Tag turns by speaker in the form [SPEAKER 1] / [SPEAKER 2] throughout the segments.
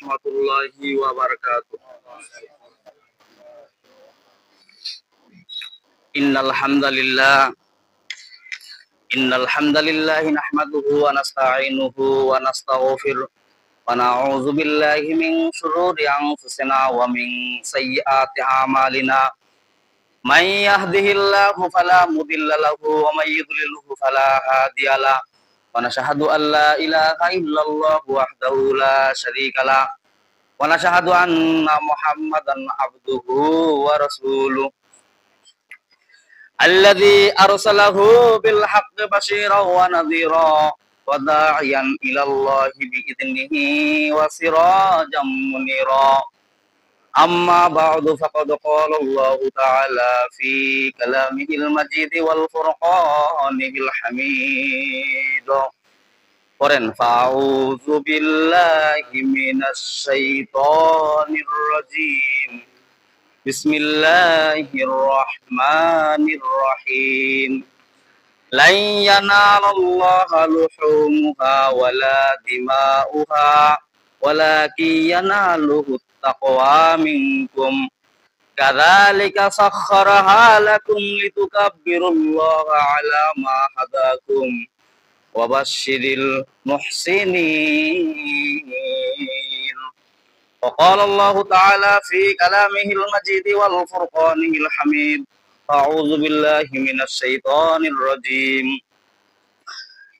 [SPEAKER 1] warahmatullahi wabarakatuh. Innal hamdalillah nahmaduhu wa nasta'inuhu wa nastaghfiruh wa na'udzu billahi min shururi anfusina wa min sayyiati a'malina. May yahdihillahu fala mudilla lahu wa may yudlilhu fala hadiyalah. Wa nashhadu an la ilaha illallah wahdahu la syarikalah wa nashhadu anna Muhammadan abduhu wa rasuluh alladzi arsalahu bil haqqi basyiran wa nadhira wa da'iyan ila Allah bi idnihi wa sirajan munira. Amma ba'du faqad qala Allah ta'ala fi kalamihil majid wal furqanil hamid. Qur'an fa'udzu billahi minasy syaithanir rajim. Bismillahirrahmanirrahim. Lan yanalallaha luhumuha wala dima'uha walakin yanaluhu taqwa minkum. Kadzalika sakhkharaha lakum litukabbirullaha ala ma hadakum wa basyiril muhsinin. Wa qala Allah ta'ala fi kalamihil majid wal furqanil hamid. A'udzu billahi minasy syaithanir rajim.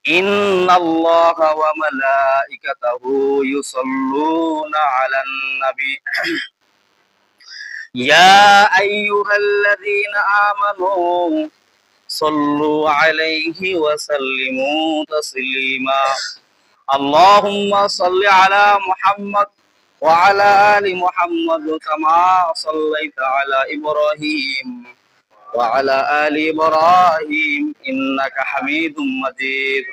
[SPEAKER 1] Innallaha wa malaikatahu yusholluna 'alan nabi. Ya ayyuhalladzina amanu sallu 'alaihi wa sallimu taslima. Allahumma salli 'ala Muhammad wa 'ala ali Muhammad kama shallaita 'ala Ibrahim wa 'ala ali Ibrahim innaka Hamidum Majid.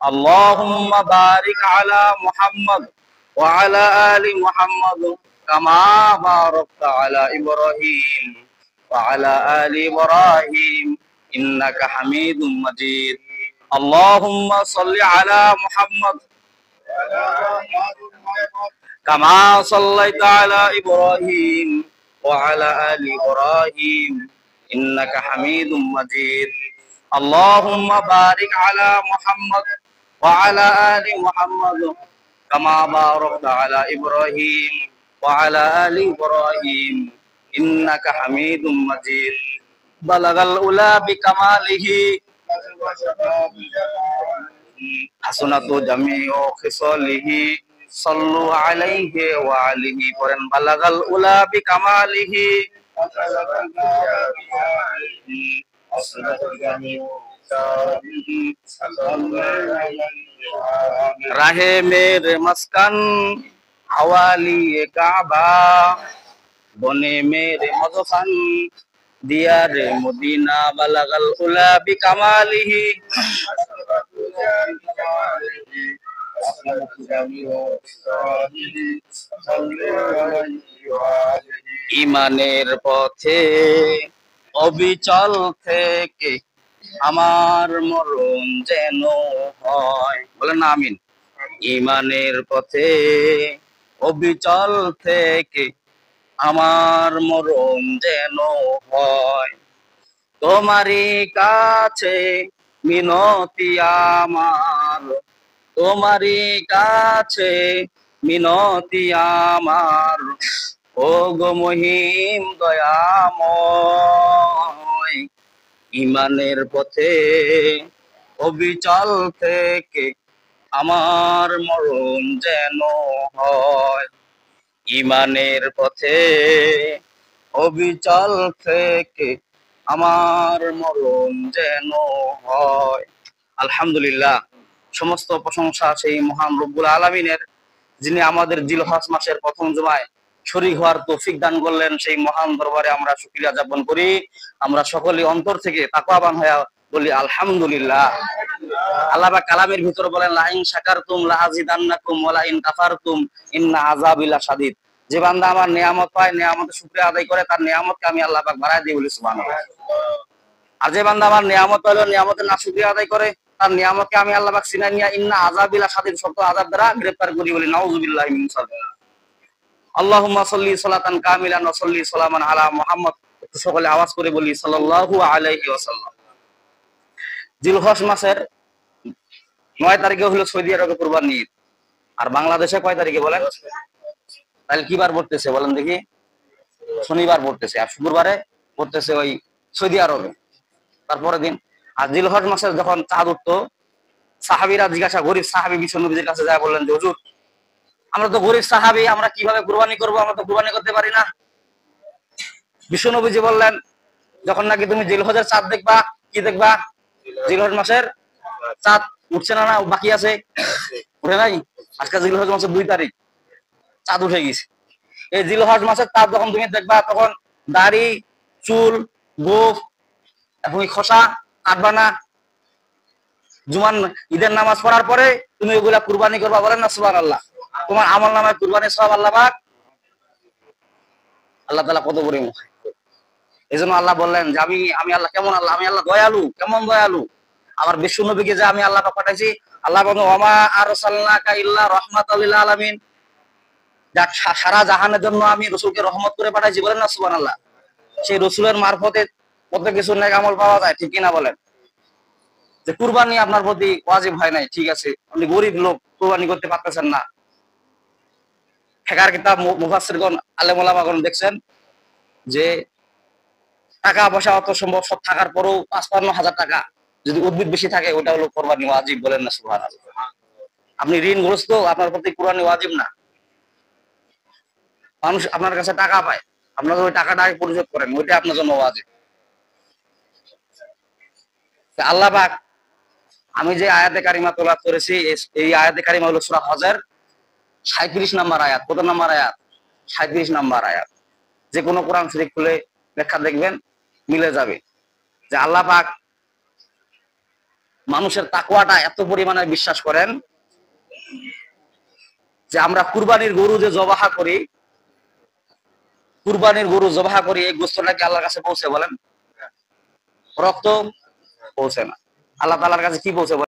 [SPEAKER 1] Allahumma barik 'ala Muhammad wa 'ala ali Muhammad kama barakta 'ala Ibrahim wa 'ala ali Ibrahim innaka Hamidum Majid. Allahumma salli 'ala Muhammad kama shallaita 'ala Ibrahim wa 'ala ali Ibrahim innaka Hamidum Majid. Allahumma barik 'ala Muhammad wa 'ala ali Muhammad kama barakta 'ala Ibrahim wa 'ala ali Ibrahim innaka Hamidum Majid. Balagal ula bi kamalihi hasunatu jami'u khisalihi sallu alaihi wa alihi. Qur'an balagal ula bi kamalihi rahe mere maskan hawali Kaaba bone mere madfan diyare Medina. Balagal ula bi kamalihi ইমানের পথে অবিচল থেকে আমার মরণ যেন হয়। বলেন না আমিন। ইমানের পথে অবিচল থেকে আমার মরণ যেন হয়। তোমারই কাছে মিনতি আমার, তোমারই কাছে মিনতি আমার, ও গো মহিম দয়াময়। ইমানের পথে অবিচল থেকে আমার মরণ যেন হয়। ইমানের পথে অবিচল থেকে আমার মরণ যেন হয়। আলহামদুলিল্লাহ, সমস্ত প্রশংসা সেই মহান রব্বুল আলামিনের, যিনি আমাদের জিলহজ মাসের প্রথম জুমায় শরীক হওয়ার তৌফিক দান করলেন। সেই মহান দরবারে আমরা শুকরিয়া জ্ঞাপন করি। আমরা সকলে অন্তর থেকে তাকওয়াবান হয়ে বলি আলহামদুলিল্লাহ। আল্লাহ পাক কালামের ভিতর বলেন লা ইন শাকারতুম লা আযিদান্নাকুম ওয়া লা ইন কাফারতুম ইন্না আযাবি লাশাদীদ। যে বান্দা আমার নিয়ামত পায়, নিয়ামতের শুকরিয়া আদায় করে, তার নিয়ামতকে আমি আল্লাহ পাক বাড়ায় দিই বলি সুবহানাল্লাহ। আর যে বান্দা আমার নিয়ামত পাইলো, নিয়ামতের না শুকরিয়া আদায় করে, তার নিয়ামতকে আমি আল্লাহ পাক সিনাই নিয়া ইন্না আযাবি লাশাদীদ, শক্ত আযাব দ্বারা গ্রেফতার করি বলি নাউযুবিল্লাহি মিন যালিক। আল্লাহুম্মা সাল্লি সালাতান কামিলান ওয়া সাল্লি সালামান আলা মুহাম্মদ। একটু সকলে আওয়াজ করে বলি সাল্লাল্লাহু আলাইহি ওয়াসাল্লাম। জিলহজ মাসের 9 তারিখে হলো সৌদি আরবে কুরবানি ঈদ। আর বাংলাদেশে কয় তারিখে বলেন? তাহলে কি বার পড়তেছে বলেন দেখি? শনিবার পড়তেছে, আর শুক্রবারে পড়তেছে ওই সৌদি আরবে তারপরের দিন। আর জিলহজ মাসের যখন চাঁদ উঠতো, সাহাবীরা জিজ্ঞাসা, গরিব সাহাবী বিশ্ব নবীর কাছে যায়, বললেন যে হুজুর, আমরা তো গরিব সাহাবী, আমরা কিভাবে কুরবানি করব? আমরা তো কুরবানি করতে পারি না। বিশ্ব নবীজি বললেন, যখন নাকি তুমি জিলহজের চাঁদ দেখবা, কি দেখবা? জিলহজ মাসের চাঁদ উঠছে না, না বাকি আছে? উঠে নাই? আজকে জিলহজ মাসের 2 তারিখ, চাঁদ উঠে গেছে। এই জিলহজ মাসের চাঁদ যখন তুমি দেখবা, তখন দাড়ি, চুল, গোঁফ এবং খোসা কাটবা না। জুমান ঈদের নামাজ পড়ার পরে তুমি ওগুলা কুরবানি করবা, বলেন না সুবহানাল্লাহ। তোমার আমল নামায় কুরবানি সওয়াব আল্লাহ পাক, আল্লাহ তাআলা কত বড় মুখ। এজন্য আল্লাহ বললেন যে আমি আল্লাহ কেমন? আল্লাহ আমি আল্লাহ দয়ালু। কেমন দয়ালু? আমার বিশ্ব নবীকে যে আমি আল্লাহ পাঠাইছি, আল্লাহ বলেন ওমা আরসালনাকা ইল্লা রাহমাতাল লিল আলামিন, যাক সারা জাহানের জন্য আমি রাসূলকে রহমত করে পাঠাইছি, বলেন না সুবহানাল্লাহ। সেই রাসূলের মারফতে কত কিছু নেক আমল পাওয়া যায়, ঠিক কিনা বলেন? যে কুরবানি আপনার প্রতি ওয়াজিব হয় নাই, ঠিক আছে, আপনি গরিব লোক, কুরবানি করতে পারতেছেন না। ফিকহের কিতাব মুফাসসিরগণ আলেম ওলামাগণ দেখছেন যে টাকা পয়সা অত সম্ভব সব থাকার পরেও ৫৫,০০০ টাকা যদি উদ্ভিদ বেশি থাকে, ওটা হলো কোরবানি ওয়াজিব, বলেন না সুবহানাল্লাহ। আপনি ঋণগ্রস্ত, আপনার প্রতি কোরবানি ওয়াজিব না। মানুষ আপনার কাছে টাকা পায়, আপনার ওই টাকাটা আগে পরিশোধ করেন, ওইটা আপনার জন্য ওয়াজিব। আল্লাহ পাক আমি যে আয়াতে কারিমা তেলাওয়াত করেছি, এই আয়াতে কারিমা হলো সূরা হজের ৩৭ নম্বর আয়াত। কত নম্বর আয়াত? ৩৭ নম্বর আয়াত। যে কোনো কোরআন শরীফ খুলে ব্যাখ্যা দেখবেন, মিলে যাবে যে আল্লাহ পাক মানুষের তাকওয়াটা এত পরিমাণে বিশ্বাস করেন যে আমরা কুরবানির গরু যে জবাহা করি, এই গোশতটাকে আল্লাহর কাছে পৌঁছে, বলেন? রক্ত পৌঁছে না। আল্লাহ তাআলার কাছে কি পৌঁছে?